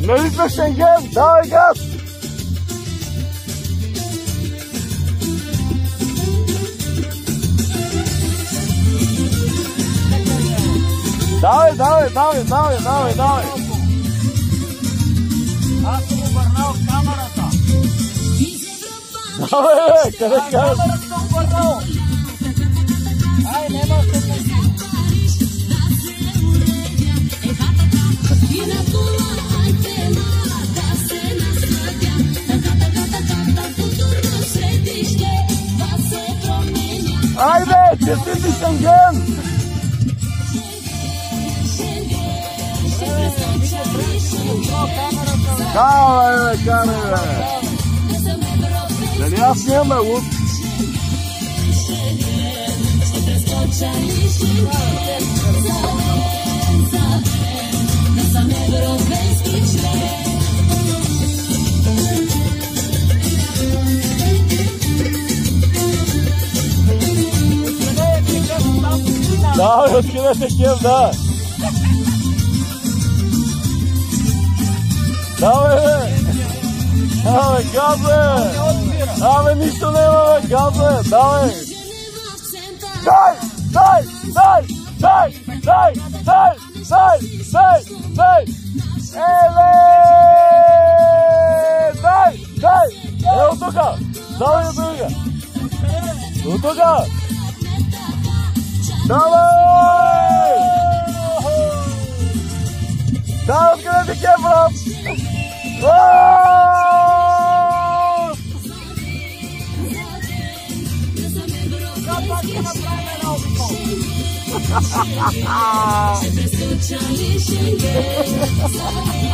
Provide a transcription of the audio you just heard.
Влезли Шенген, давай газ! Давай! Аз съм обърнал камерата. Давай, къде кажеш? Камерата съм обърнал. Ай, нема се пуси. Айде, честити Шенген! Давай, бе, карай, бе! Дали аз нямаме лук? Давай, откъде кем, да! Давай, бе! Абе, газ, бе! Абе, нищо няма, бе, газ, бе! Давай! Дай! Еле! Дай! Е, от тука! Давай от тука! От тука! Давай! Дай, откъде ти кем, брат? Ha ha ha ha!